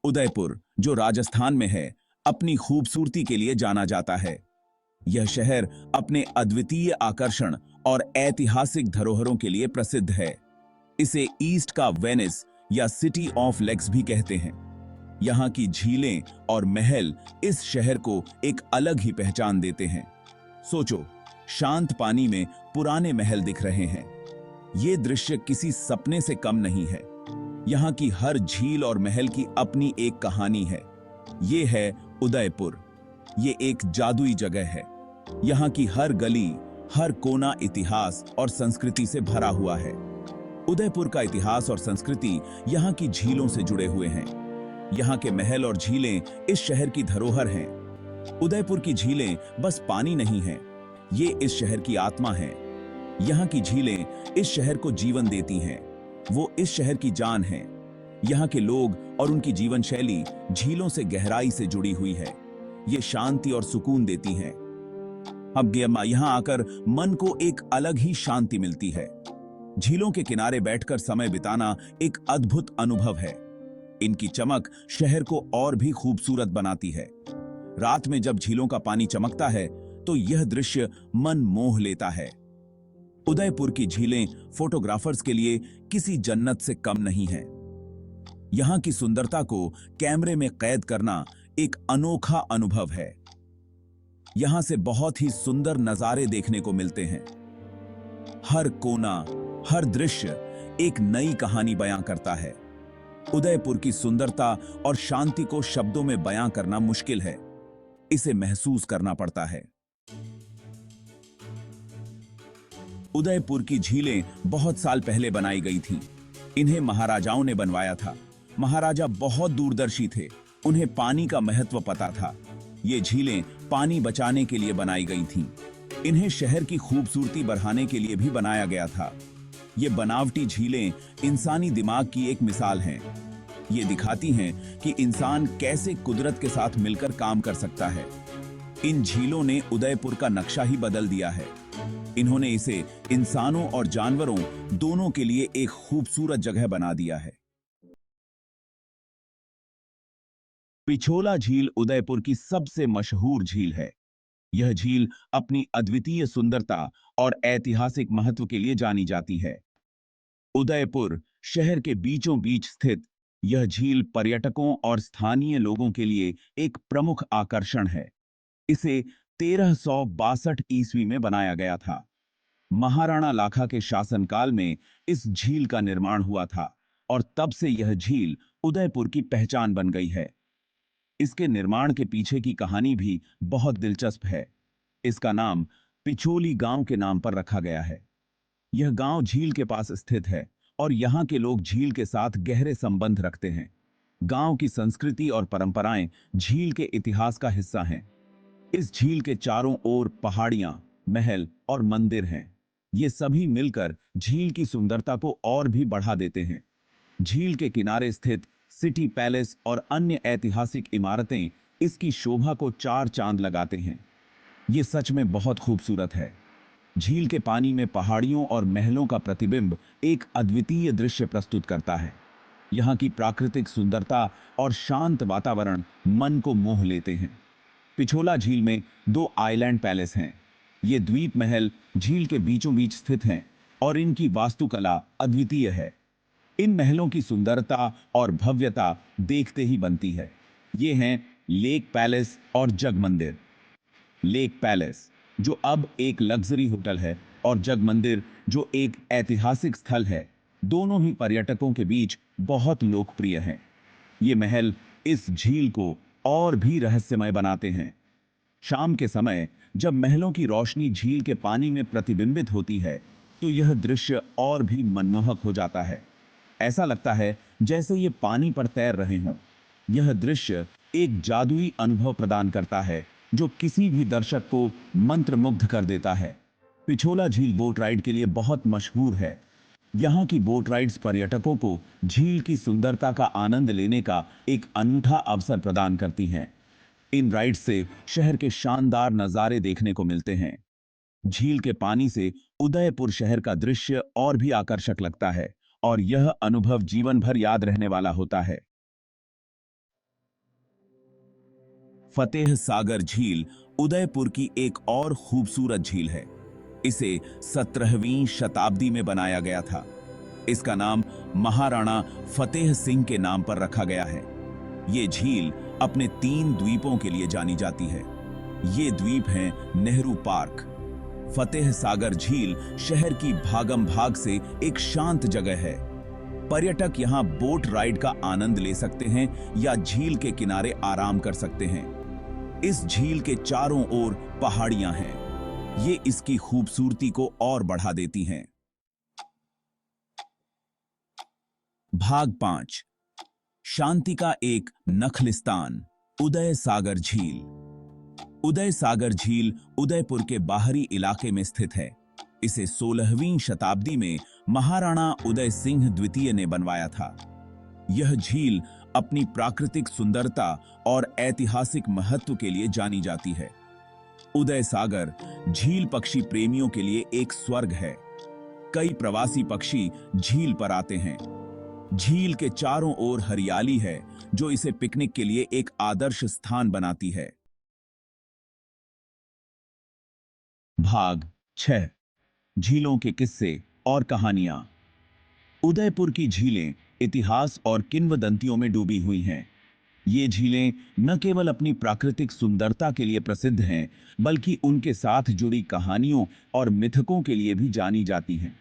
उदयपुर, जो राजस्थान में है, अपनी खूबसूरती के लिए जाना जाता है। यह शहर अपने अद्वितीय आकर्षण और ऐतिहासिक धरोहरों के लिए प्रसिद्ध है। इसे ईस्ट का वेनिस या सिटी ऑफ लेक्स भी कहते हैं। यहाँ की झीलें और महल इस शहर को एक अलग ही पहचान देते हैं। सोचो, शांत पानी में पुराने महल दिख रहे हैं। ये दृश्य किसी सपने से कम नहीं है। यहाँ की हर झील और महल की अपनी एक कहानी है। ये है उदयपुर। ये एक जादुई जगह है। यहाँ की हर गली, हर कोना इतिहास और संस्कृति से भरा हुआ है। उदयपुर का इतिहास और संस्कृति यहाँ की झीलों से जुड़े हुए हैं। यहाँ के महल और झीलें इस शहर की धरोहर हैं। उदयपुर की झीलें बस पानी नहीं हैं, ये इस शहर की आत्मा हैं। यहाँ की झीलें इस शहर को जीवन देती हैं। वो इस शहर की जान हैं। यहाँ के लोग और उनकी जीवन शैली झीलों से गहराई से जुड़ी हुई है। ये शांति और सुकून देती हैं। अब यहाँ आकर मन को एक अलग ही शांति मिलती है। झीलों के किनारे बैठकर समय बिताना एक अद्भुत अनुभव है। इनकी चमक शहर को और भी खूबसूरत बनाती है। रात में जब झीलों का पानी चमकता है तो यह दृश्य मन मोह लेता है। उदयपुर की झीलें फोटोग्राफर्स के लिए किसी जन्नत से कम नहीं है। यहाँ की सुंदरता को कैमरे में कैद करना एक अनोखा अनुभव है। यहाँ से बहुत ही सुंदर नजारे देखने को मिलते हैं। हर कोना, हर दृश्य एक नई कहानी बयां करता है। उदयपुर की सुंदरता और शांति को शब्दों में बयां करना मुश्किल है। इसे महसूस करना पड़ता है। उदयपुर की झीलें बहुत साल पहले बनाई गई थीं। इन्हें महाराजाओं ने बनवाया था। महाराजा बहुत दूरदर्शी थे। उन्हें पानी का महत्व पता था। ये झीलें पानी बचाने के लिए बनाई गई थीं। इन्हें शहर की खूबसूरती बढ़ाने के लिए भी बनाया गया था। ये बनावटी झीलें इंसानी दिमाग की एक मिसाल हैं। ये दिखाती हैं कि इंसान कैसे कुदरत के साथ मिलकर काम कर सकता है। इन झीलों ने उदयपुर का नक्शा ही बदल दिया है। इन्होंने इसे इंसानों और जानवरों दोनों के लिए एक खूबसूरत जगह बना दिया है। पिछोला झील उदयपुर की सबसे मशहूर झील है। यह झील अपनी अद्वितीय सुंदरता और ऐतिहासिक महत्व के लिए जानी जाती है। उदयपुर शहर के बीचों बीच स्थित यह झील पर्यटकों और स्थानीय लोगों के लिए एक प्रमुख आकर्षण है। इसे 1362 ईस्वी में बनाया गया था। महाराणा लाखा के शासनकाल में इस झील का निर्माण हुआ था और तब से यह झील उदयपुर की पहचान बन गई है। इसके निर्माण के पीछे की कहानी भी बहुत दिलचस्प है। इसका नाम पिछोली गांव के नाम पर रखा गया है। यह गांव झील के पास स्थित है और यहाँ के लोग झील के साथ गहरे संबंध रखते हैं। गांव की संस्कृति और परंपराएं झील के इतिहास का हिस्सा हैं। इस झील के चारों ओर पहाड़ियां, महल और मंदिर हैं। ये सभी मिलकर झील की सुंदरता को और भी बढ़ा देते हैं। झील के किनारे स्थित सिटी पैलेस और अन्य ऐतिहासिक इमारतें इसकी शोभा को चार चांद लगाते हैं। ये सच में बहुत खूबसूरत है। झील के पानी में पहाड़ियों और महलों का प्रतिबिंब एक अद्वितीय दृश्य प्रस्तुत करता है। यहाँ की प्राकृतिक सुंदरता और शांत वातावरण मन को मोह लेते हैं। पिछोला झील में 2 आइलैंड पैलेस हैं। ये द्वीप महल झील के बीचों बीच स्थित हैं और इनकी वास्तुकला अद्वितीय है। इन महलों की सुंदरता और भव्यता देखते ही बनती है। ये हैं लेक पैलेस और जग मंदिर। लेक पैलेस, जो अब एक लग्जरी होटल है, और जग मंदिर, जो एक ऐतिहासिक स्थल है, दोनों ही पर्यटकों के बीच बहुत लोकप्रिय हैं। ये महल इस झील को और भी रहस्यमय बनाते हैं। शाम के समय जब महलों की रोशनी झील के पानी में प्रतिबिंबित होती है तो यह दृश्य और भी मनमोहक हो जाता है। ऐसा लगता है जैसे ये पानी पर तैर रहे हों। यह दृश्य एक जादुई अनुभव प्रदान करता है जो किसी भी दर्शक को मंत्रमुग्ध कर देता है। पिछोला झील बोट राइड के लिए बहुत मशहूर है। यहाँ की बोट राइड्स पर्यटकों को झील की सुंदरता का आनंद लेने का एक अनूठा अवसर प्रदान करती हैं। इन राइड्स से शहर के शानदार नज़ारे देखने को मिलते हैं। झील के पानी से उदयपुर शहर का दृश्य और भी आकर्षक लगता है और यह अनुभव जीवन भर याद रहने वाला होता है। फतेह सागर झील उदयपुर की एक और खूबसूरत झील है। इसे 17वीं शताब्दी में बनाया गया था। इसका नाम महाराणा फतेह सिंह के नाम पर रखा गया है। ये झील अपने 3 द्वीपों के लिए जानी जाती है। ये द्वीप हैं नेहरू पार्क। फतेह सागर झील शहर की भागम भाग से एक शांत जगह है। पर्यटक यहाँ बोट राइड का आनंद ले सकते हैं या झील के किनारे आराम कर सकते हैं। इस झील के चारों ओर पहाड़ियां हैं। ये इसकी खूबसूरती को और बढ़ा देती हैं। भाग 5, शांति का एक नखलिस्तान, उदय सागर झील। उदय सागर झील उदयपुर के बाहरी इलाके में स्थित है। इसे 16वीं शताब्दी में महाराणा उदय सिंह द्वितीय ने बनवाया था। यह झील अपनी प्राकृतिक सुंदरता और ऐतिहासिक महत्व के लिए जानी जाती है। उदय सागर झील पक्षी प्रेमियों के लिए एक स्वर्ग है। कई प्रवासी पक्षी झील पर आते हैं। झील के चारों ओर हरियाली है जो इसे पिकनिक के लिए एक आदर्श स्थान बनाती है। भाग 6, झीलों के किस्से और कहानियां। उदयपुर की झीलें इतिहास और किंवदंतियों में डूबी हुई हैं। ये झीलें न केवल अपनी प्राकृतिक सुंदरता के लिए प्रसिद्ध हैं, बल्कि उनके साथ जुड़ी कहानियों और मिथकों के लिए भी जानी जाती हैं।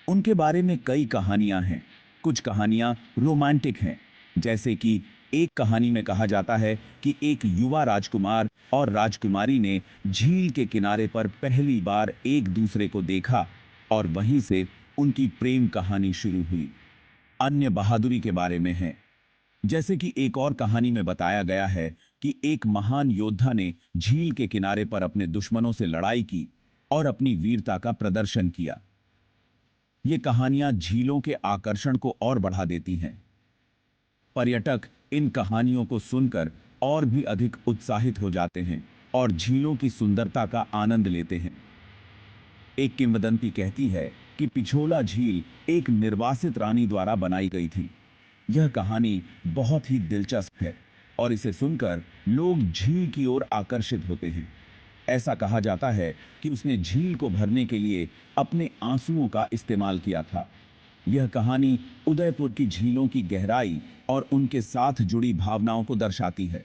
उनके बारे में कई कहानियां हैं। कुछ कहानियां रोमांटिक हैं, जैसे कि एक कहानी में कहा जाता है कि एक युवा राजकुमार और राजकुमारी ने झील के किनारे पर पहली बार एक दूसरे को देखा और वहीं से उनकी प्रेम कहानी शुरू हुई। अन्य बहादुरी के बारे में है, जैसे कि एक और कहानी में बताया गया है कि एक महान योद्धा ने झील के किनारे पर अपने दुश्मनों से लड़ाई की और अपनी वीरता का प्रदर्शन किया। ये कहानियां झीलों के आकर्षण को और बढ़ा देती हैं। पर्यटक इन कहानियों को सुनकर और भी अधिक उत्साहित हो जाते हैं और झीलों की सुंदरता का आनंद लेते हैं। एक किंवदंती कहती है कि पिछोला झील एक निर्वासित रानी द्वारा बनाई गई थी। यह कहानी बहुत ही दिलचस्प है और इसे सुनकर लोग झील की ओर आकर्षित होते हैं। ऐसा कहा जाता है कि उसने झील को भरने के लिए अपने आंसुओं का इस्तेमाल किया था। यह कहानी उदयपुर की झीलों की गहराई और उनके साथ जुड़ी भावनाओं को दर्शाती है।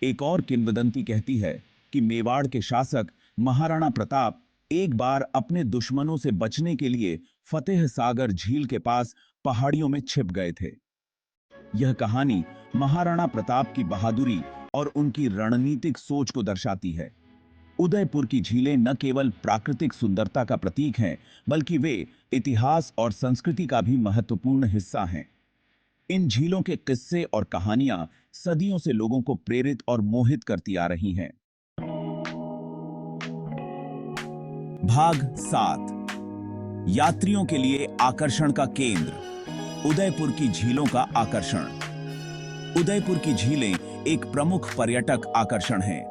एक और किंवदंती कहती है कि मेवाड़ के शासक महाराणा प्रताप एक बार अपने दुश्मनों से बचने के लिए फतेह सागर झील के पास पहाड़ियों में छिप गए थे। यह कहानी महाराणा प्रताप की बहादुरी और उनकी रणनीतिक सोच को दर्शाती है। उदयपुर की झीलें न केवल प्राकृतिक सुंदरता का प्रतीक हैं, बल्कि वे इतिहास और संस्कृति का भी महत्वपूर्ण हिस्सा हैं। इन झीलों के किस्से और कहानियां सदियों से लोगों को प्रेरित और मोहित करती आ रही हैं। भाग 7, यात्रियों के लिए आकर्षण का केंद्र, उदयपुर की झीलों का आकर्षण। उदयपुर की झीलें एक प्रमुख पर्यटक आकर्षण हैं।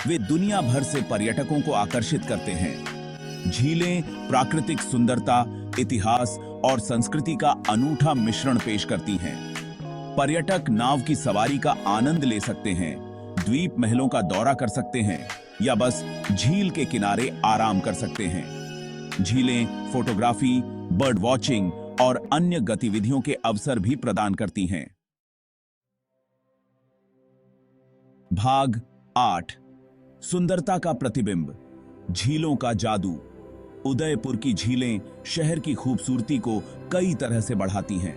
वे दुनिया भर से पर्यटकों को आकर्षित करते हैं। झीलें प्राकृतिक सुंदरता, इतिहास और संस्कृति का अनूठा मिश्रण पेश करती हैं। पर्यटक नाव की सवारी का आनंद ले सकते हैं, द्वीप महलों का दौरा कर सकते हैं या बस झील के किनारे आराम कर सकते हैं। झीलें फोटोग्राफी, बर्ड वॉचिंग और अन्य गतिविधियों के अवसर भी प्रदान करती हैं। भाग 8, सुंदरता का प्रतिबिंब, झीलों का जादू। उदयपुर की झीलें शहर की खूबसूरती को कई तरह से बढ़ाती हैं।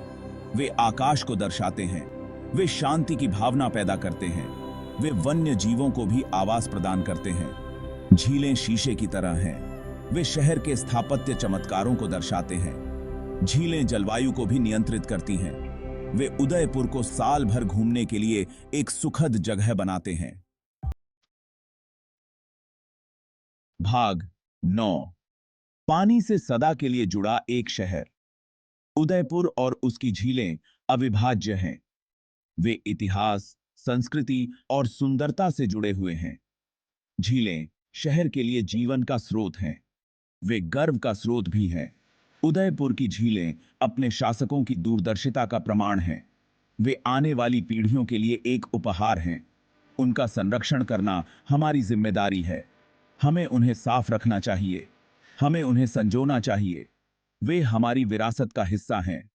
वे आकाश को दर्शाते हैं, वे शांति की भावना पैदा करते हैं, वे वन्य जीवों को भी आवास प्रदान करते हैं। झीलें शीशे की तरह हैं, वे शहर के स्थापत्य चमत्कारों को दर्शाते हैं। झीलें जलवायु को भी नियंत्रित करती हैं। वे उदयपुर को साल भर घूमने के लिए एक सुखद जगह बनाते हैं। भाग 9, पानी से सदा के लिए जुड़ा एक शहर। उदयपुर और उसकी झीलें अविभाज्य हैं। वे इतिहास, संस्कृति और सुंदरता से जुड़े हुए हैं। झीलें शहर के लिए जीवन का स्रोत हैं। वे गर्व का स्रोत भी हैं। उदयपुर की झीलें अपने शासकों की दूरदर्शिता का प्रमाण हैं। वे आने वाली पीढ़ियों के लिए एक उपहार हैं। उनका संरक्षण करना हमारी जिम्मेदारी है। हमें उन्हें साफ रखना चाहिए। हमें उन्हें संजोना चाहिए। वे हमारी विरासत का हिस्सा हैं।